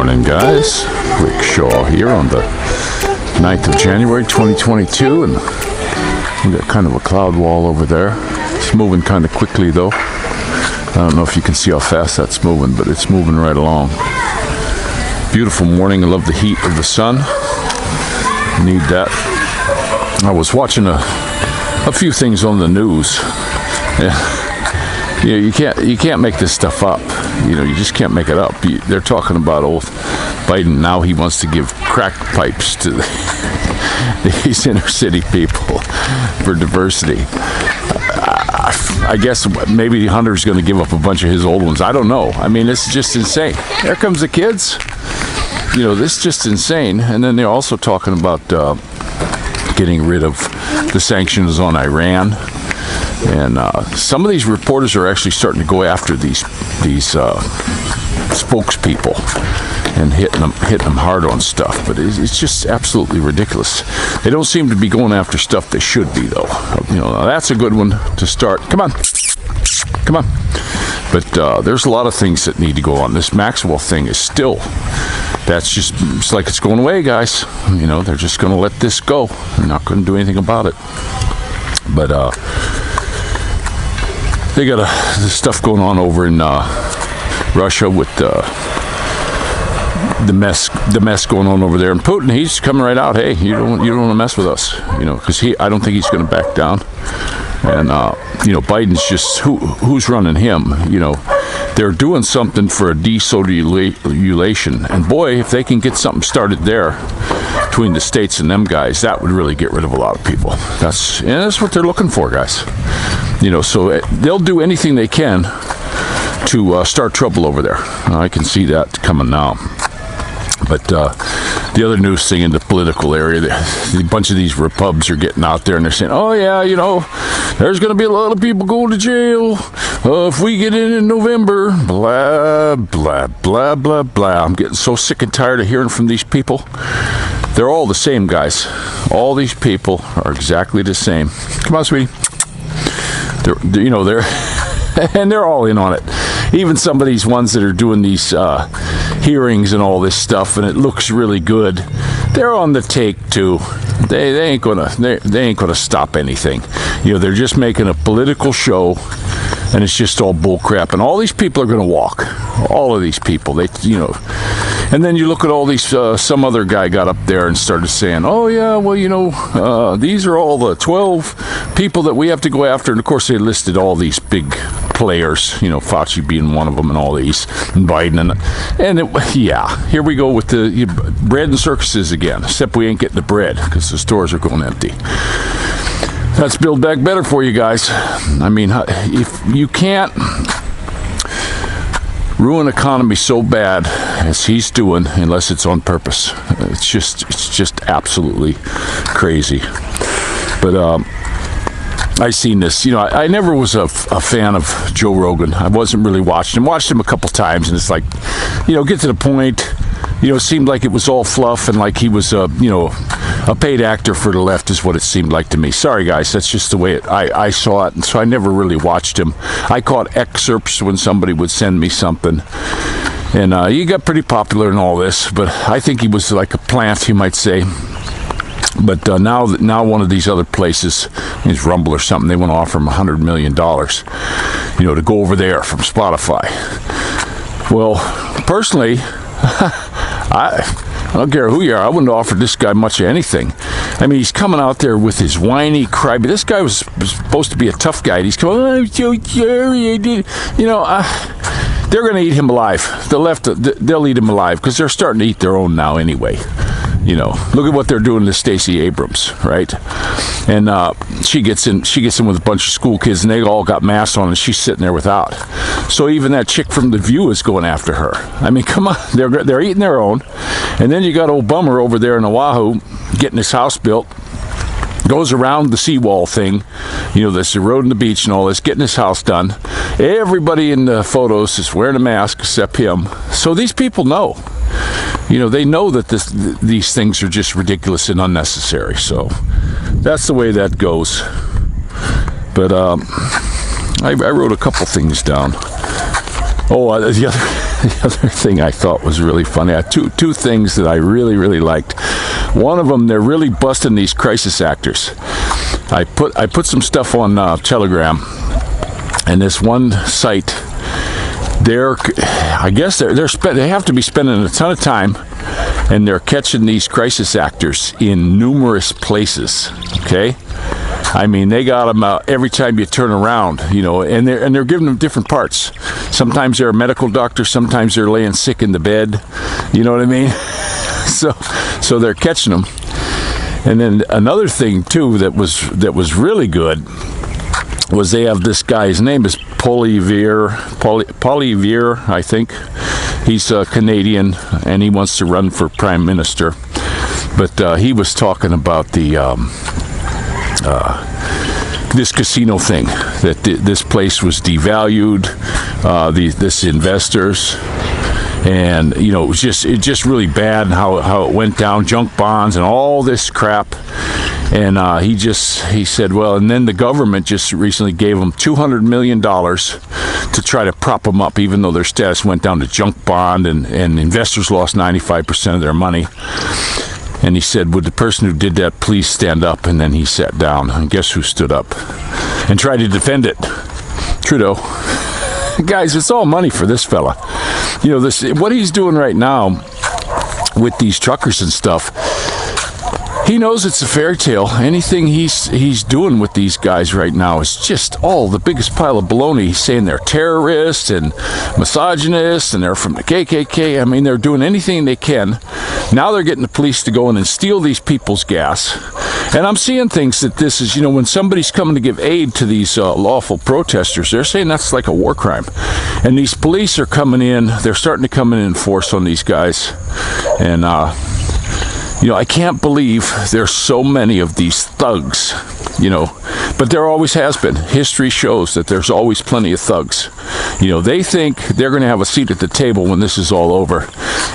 morning, guys. Rick Shaw here on the 9th of January 2022, and we got kind of a cloud wall over there. It's moving kind of quickly though. I don't know if you can see how fast that's moving, but it's moving right along. Beautiful morning. I love the heat of the sun. Need that. I was watching a few things on the news. Yeah, you can't make this stuff up. You just can't make it up. They're talking about old Biden now. He wants to give crack pipes to these inner city people for diversity. I guess maybe Hunter's going to give up a bunch of his old ones. I don't know. I mean, it's just insane. Here comes the kids. This is just insane. And then they're also talking about getting rid of the sanctions on Iran. And some of these reporters are actually starting to go after these spokespeople and hitting them hard on stuff. But it's just absolutely ridiculous. They don't seem to be going after stuff they should be, though. That's a good one to start. Come on. But there's a lot of things that need to go on. This Maxwell thing is still. It's like it's going away, guys. They're just going to let this go. They're not going to do anything about it. But they got this stuff going on over in Russia with the mess going on over there. And Putin, he's coming right out. Hey, you don't want to mess with us, because I don't think he's going to back down. And Biden's just who's running him. They're doing something for a desolidarization, and boy, if they can get something started there between the states and them guys, that would really get rid of a lot of people. That's what they're looking for, guys. So they'll do anything they can to start trouble over there. I can see that coming now. But the other news thing in the political area, a bunch of these repubs are getting out there and they're saying, oh yeah, there's going to be a lot of people going to jail if we get in November. Blah, blah, blah, blah, blah. I'm getting so sick and tired of hearing from these people. They're all the same, guys. All these people are exactly the same. Come on, sweetie. They're and they're all in on it. Even some of these ones that are doing these hearings and all this stuff, and it looks really good. They're on the take too. They ain't gonna stop anything. They're just making a political show, and it's just all bull crap. And all these people are gonna walk. All of these people, And then you look at all these. Some other guy got up there and started saying, "Oh yeah, well these are all the 12 people that we have to go after." And of course, they listed all these big players, Fauci being one of them, and all these, and Biden, and here we go with the bread and circuses again. Except we ain't getting the bread because the stores are going empty. That's Build Back Better for you guys. I mean, if you can't ruin economy so bad as he's doing, unless it's on purpose, it's just absolutely crazy. But I seen this. I never was a fan of Joe Rogan. I wasn't really watching him. Watched him a couple times, and it's like, get to the point. It seemed like it was all fluff, and like he was a paid actor for the left is what it seemed like to me. Sorry, guys, that's just the way I saw it, and so I never really watched him. I caught excerpts when somebody would send me something, and he got pretty popular in all this, but I think he was like a plant, you might say. But now one of these other places, is Rumble or something, they want to offer him $100 million, to go over there from Spotify. Well, personally, I don't care who you are. I wouldn't offer this guy much of anything. I mean, he's coming out there with his whiny cry. But this guy was supposed to be a tough guy. He's coming, I'm so sorry, I did. They're going to eat him alive. The left, they'll eat him alive because they're starting to eat their own now anyway. Look at what they're doing to Stacey Abrams, right? And she gets in with a bunch of school kids, and they all got masks on, and she's sitting there without. So even that chick from The View is going after her. I mean, come on, they're eating their own. And then you got old Bummer over there in Oahu getting his house built. Goes around the seawall thing, that's eroding the beach and all this, getting his house done. Everybody in the photos is wearing a mask except him. So these people know. They know that these things are just ridiculous and unnecessary. So that's the way that goes. But I wrote a couple things down. Oh, the other the other thing I thought was really funny, I had two things that I really liked. One of them, they're really busting these crisis actors. I put some stuff on Telegram, and this one site, I guess they have to be spending a ton of time, and they're catching these crisis actors in numerous places. Okay, I mean, they got them every time you turn around, you know, and they're giving them different parts. Sometimes they're a medical doctor, sometimes they're laying sick in the bed. You know what I mean? So they're catching them. And then another thing too that was really good was they have this guy. His name is Poilievre, I think. He's a Canadian, and he wants to run for prime minister. But he was talking about this casino thing, that this place was devalued, this investors. And you know, it just really bad, and how it went down, junk bonds and all this crap. And he said, well, and then the government just recently gave them $200 million to try to prop them up, even though their status went down to junk bond, and investors lost 95% of their money. And he said, would the person who did that please stand up? And then he sat down, and guess who stood up and tried to defend it? Trudeau. Guys, it's all money for this fella. You know, what he's doing right now with these truckers and stuff, he knows it's a fairy tale. Anything he's doing with these guys right now is just all the biggest pile of baloney. He's saying they're terrorists and misogynists, and they're from the KKK. I mean, they're doing anything they can. Now they're getting the police to go in and steal these people's gas. And I'm seeing things that this is, you know, when somebody's coming to give aid to these lawful protesters, they're saying that's like a war crime. And these police are coming in, they're starting to come in force on these guys. And, you know, I can't believe there's so many of these thugs, you know, but there always has been. History shows that there's always plenty of thugs. You know, they think they're going to have a seat at the table when this is all over,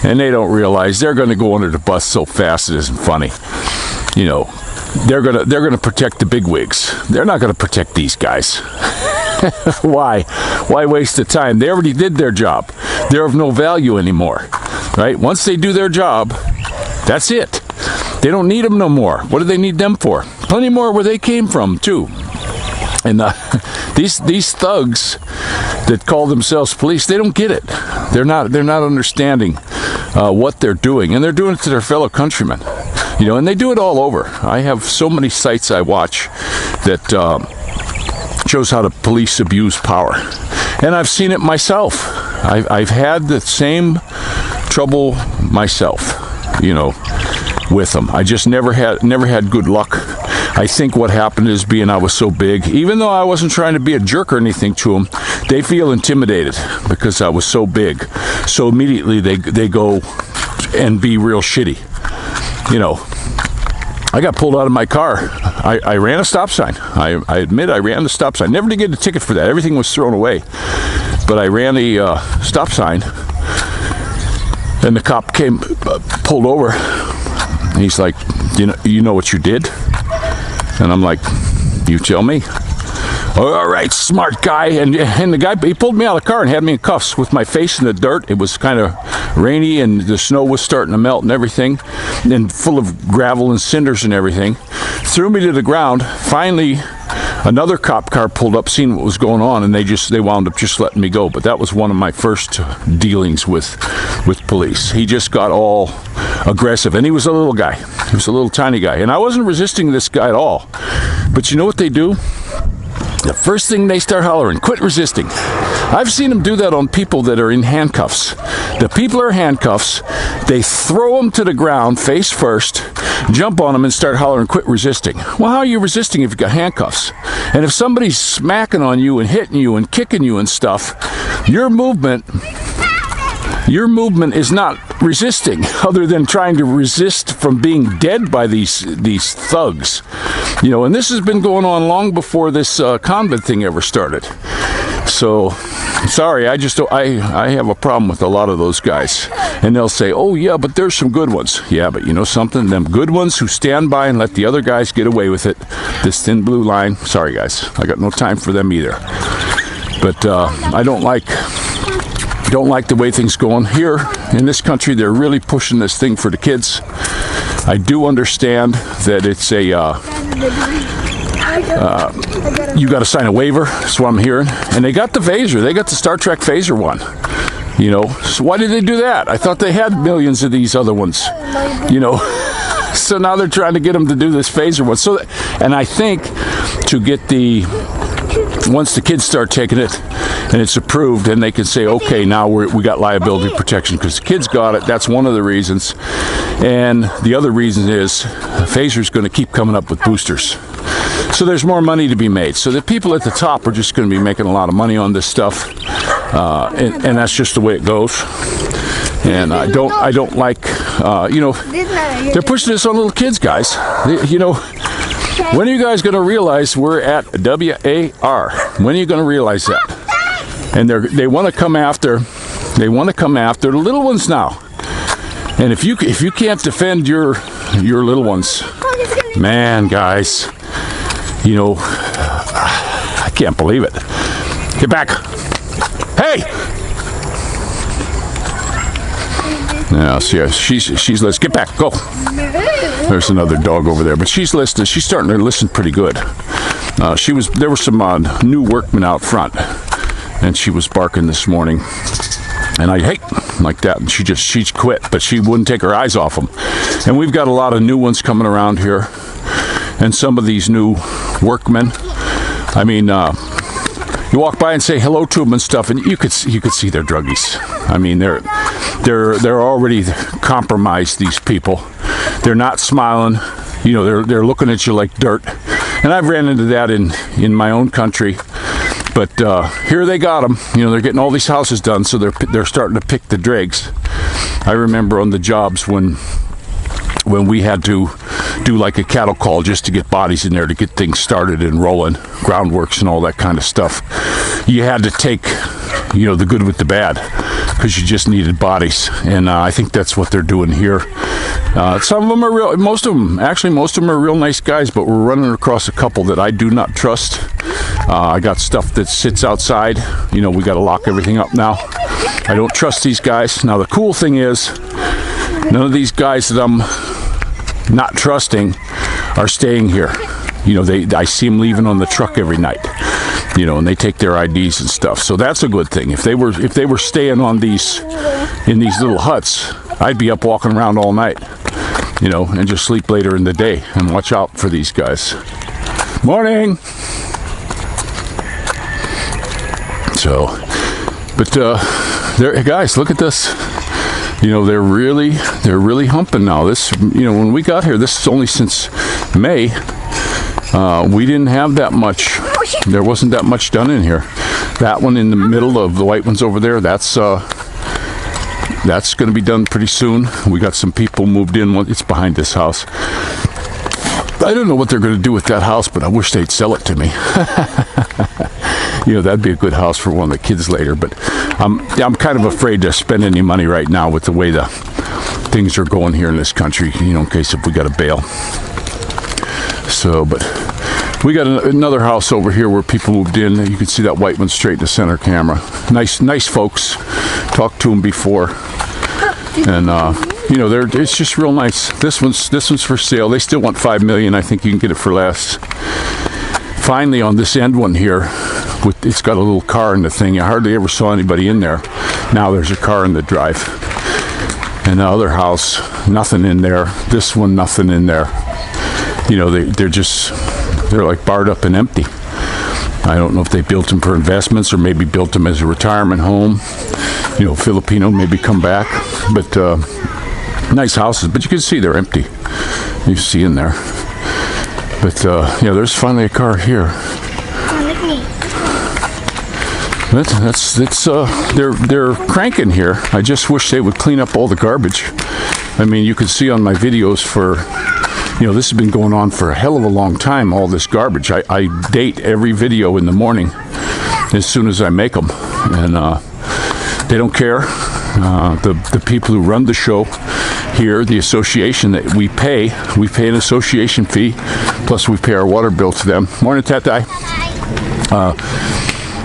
and they don't realize they're going to go under the bus so fast it isn't funny. You know, they're gonna protect the bigwigs. They're not going to protect these guys. Why waste the time? They already did their job. They're of no value anymore, right? Once they do their job, that's it. They don't need them no more. What do they need them for? Plenty more where they came from too. And these thugs that call themselves police, they don't get it. They're not understanding what they're doing, and they're doing it to their fellow countrymen. You know, and they do it all over. I have so many sites I watch that shows how the police abuse power, and I've seen it myself. I've had the same trouble myself, you know, with them. I just never had good luck. I think what happened is, being I was so big, even though I wasn't trying to be a jerk or anything to them, they feel intimidated because I was so big. So immediately they go and be real shitty. You know, I got pulled out of my car. I ran a stop sign. I admit I ran the stop sign. Never did get a ticket for that. Everything was thrown away. But I ran a stop sign, and the cop came, pulled over. And he's like, you know what you did? And I'm like, you tell me. All right, smart guy. And the guy, he pulled me out of the car and had me in cuffs with my face in the dirt. It was kind of rainy, and the snow was starting to melt and everything, and full of gravel and cinders and everything. Threw me to the ground. Finally, another cop car pulled up, seen what was going on, and they wound up just letting me go. But that was one of my first dealings with police. He just got all aggressive, and he was a little guy. He was a little tiny guy, and I wasn't resisting this guy at all. But you know what they do? The first thing they start hollering, quit resisting. I've seen them do that on people that are in handcuffs. The people are handcuffs. They throw them to the ground face first, jump on them and start hollering, quit resisting. Well, how are you resisting if you've got handcuffs? And if somebody's smacking on you and hitting you and kicking you and stuff, your movement is not resisting, other than trying to resist from being dead by these thugs. You know, and this has been going on long before this convent thing ever started. So, sorry, I have a problem with a lot of those guys. And they'll say, oh yeah, but there's some good ones. Yeah, but you know something? Them good ones who stand by and let the other guys get away with it, this thin blue line, sorry guys, I got no time for them either. But I don't like don't like the way things going here in this country. They're really pushing this thing for the kids. I do understand that it's a you got to sign a waiver. That's what I'm hearing. And they got the phaser. They got the Star Trek phaser one. You know, so why did they do that? I thought they had millions of these other ones. You know, so now they're trying to get them to do this phaser one. So, and I think to get the once the kids start taking it and it's approved, and they can say, okay, now we got liability protection because the kids got it. That's one of the reasons. And the other reason is phaser's going to keep coming up with boosters. So there's more money to be made. So the people at the top are just going to be making a lot of money on this stuff. And that's just the way it goes. And I don't like, you know, they're pushing this on little kids, guys. You know, when are you guys going to realize we're at WAR? When are you going to realize that? And they want to come after the little ones now. And if you can't defend your little ones, man, guys, you know, I can't believe it. Get back. Hey. Yeah, so she's let's get back. Go. There's another dog over there, but she's listening. She's starting to listen pretty good. There were some new workmen out front, and she was barking this morning. And hey, like that, and she quit, but she wouldn't take her eyes off them. And we've got a lot of new ones coming around here, and some of these new workmen. I mean, you walk by and say hello to them and stuff, and you could see they're druggies. I mean, they're already compromised. These people, they're not smiling. You know, they're looking at you like dirt. And I've ran into that in my own country. But here they got them. You know, they're getting all these houses done, so they're starting to pick the dregs. I remember on the jobs when we had to do like a cattle call just to get bodies in there to get things started and rolling, groundworks and all that kind of stuff. You had to take, you know, the good with the bad because you just needed bodies. And I think that's what they're doing here. Some of them are most of them are real nice guys, but we're running across a couple that I do not trust. I got stuff that sits outside. You know, we got to lock everything up now. I don't trust these guys. Now, the cool thing is, none of these guys that I'm not trusting are staying here. You know, I see them leaving on the truck every night. You know, and they take their IDs and stuff. So that's a good thing. If they were staying on in these little huts, I'd be up walking around all night. You know, and just sleep later in the day and watch out for these guys. Morning. So, but guys, look at this. You know, they're really humping now. This, you know, when we got here, this is only since May. We didn't have that much. There wasn't that much done in here. That one in the middle of the white ones over there, that's going to be done pretty soon. We got some people moved in. It's behind this house. I don't know what they're going to do with that house, but I wish they'd sell it to me. You know, that'd be a good house for one of the kids later. But I'm kind of afraid to spend any money right now with the way the things are going here in this country, you know, in case if we got to bail. So, but we got another house over here where people moved in. You can see that white one straight in the center camera. Nice folks. Talked to them before. And, you know, it's just real nice. This one's for sale. They still want $5 million. I think you can get it for less. Finally, on this end one here, it's got a little car in the thing. I hardly ever saw anybody in there. Now there's a car in the drive. And the other house, nothing in there. This one, nothing in there. You know, they're like barred up and empty. I don't know if they built them for investments or maybe built them as a retirement home. You know, Filipino maybe come back. But nice houses, but you can see they're empty. You see in there. But yeah, there's finally a car here. They're cranking here. I just wish they would clean up all the garbage. I mean, you can see on my videos for, you know, this has been going on for a hell of a long time, all this garbage. I date every video in the morning as soon as I make them. And they don't care. The people who run the show here, the association that we pay an association fee, plus we pay our water bill to them. Morning, Tatai.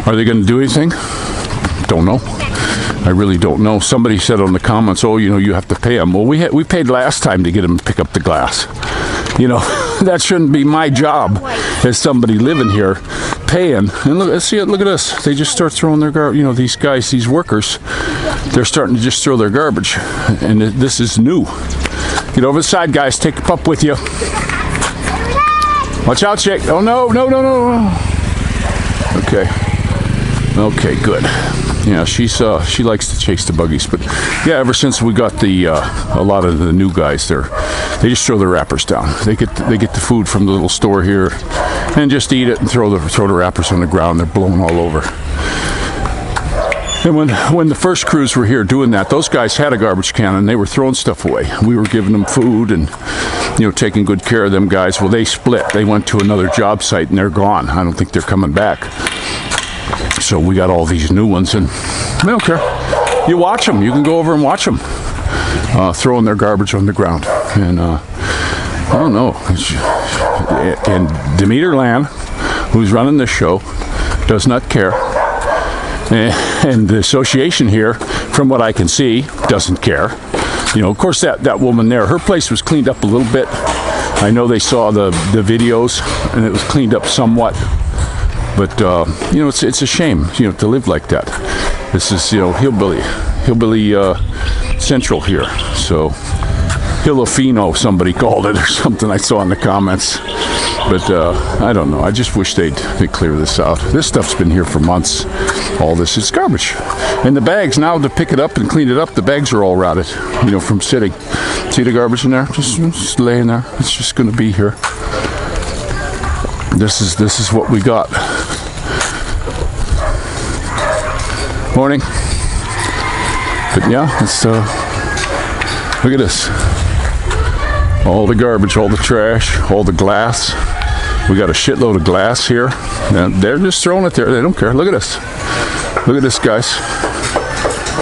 Are they going to do anything? Don't know. I really don't know. Somebody said on the comments, oh, you know, you have to pay them. Well, we paid last time to get them to pick up the glass. You know, that shouldn't be my job as somebody living here paying. And look, see it. Look at this. They just start throwing their garbage. You know, these guys, these workers, they're starting to just throw their garbage. And this is new. Get over the side, guys. Take the pup with you. Watch out, chick. Oh, no. Okay. Okay, good. Yeah, she likes to chase the buggies, but yeah, ever since we got a lot of the new guys there, they just throw their wrappers down. They get the food from the little store here, and just eat it and throw the wrappers on the ground. They're blown all over. And when the first crews were here doing that, those guys had a garbage can and they were throwing stuff away. We were giving them food and, you know, taking good care of them guys. Well, they split. They went to another job site and they're gone. I don't think they're coming back. So we got all these new ones, and I don't care. You watch them. You can go over and watch them throwing their garbage on the ground. And I don't know. And Demeter Land, who's running this show, does not care. And the association here, from what I can see, doesn't care. You know, of course, that woman there, her place was cleaned up a little bit. I know they saw the videos, and it was cleaned up somewhat. But, you know, it's a shame, you know, to live like that. This is, you know, hillbilly central here. So, Hillofino, somebody called it or something I saw in the comments. But, I don't know. I just wish they'd clear this out. This stuff's been here for months. All this is garbage. And the bags, now to pick it up and clean it up, the bags are all rotted, you know, from sitting. See the garbage in there? Just laying there. It's just going to be here. This is what we got. Morning. But yeah, it's look at this. All the garbage, all the trash, all the glass. We got a shitload of glass here. And they're just throwing it there. They don't care. Look at this. Look at this, guys.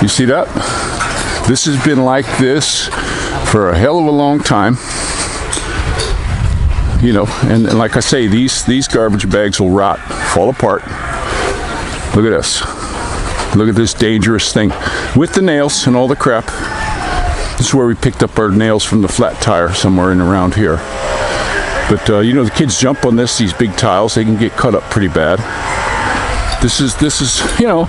You see that? This has been like this for a hell of a long time. You know, and like I say, these garbage bags will rot, fall apart. Look at this. Look at this dangerous thing. With the nails and all the crap. This is where we picked up our nails from the flat tire, somewhere in around here. But, you know, the kids jump on these big tiles. They can get cut up pretty bad. This is you know.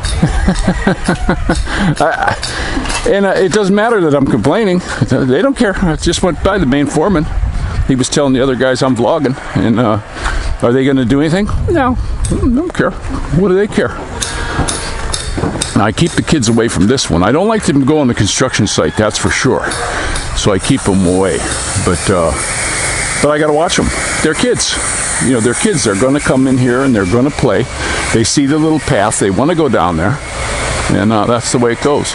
And it doesn't matter that I'm complaining. They don't care. I just went by the main foreman. He was telling the other guys I'm vlogging, and are they going to do anything? No, I don't care. What do they care? Now, I keep the kids away from this one. I don't like them to go on the construction site, that's for sure. So I keep them away. But I got to watch them. They're kids. You know, they're kids. They're going to come in here and they're going to play. They see the little path. They want to go down there, and that's the way it goes.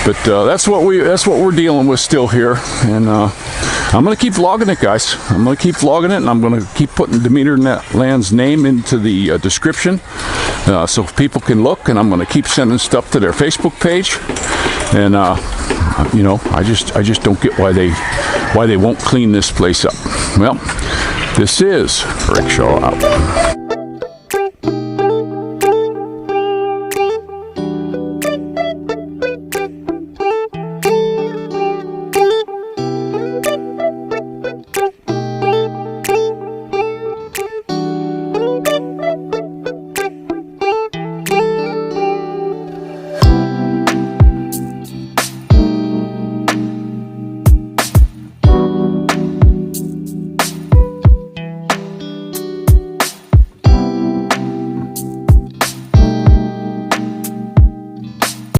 But that's what we're dealing with still here, and I'm going to keep vlogging it, guys. I'm going to keep vlogging it, and I'm going to keep putting Demeter Land's name into the description so people can look, and I'm going to keep sending stuff to their Facebook page. And, you know, I just don't get why they won't clean this place up. Well, this is Rickshaw out.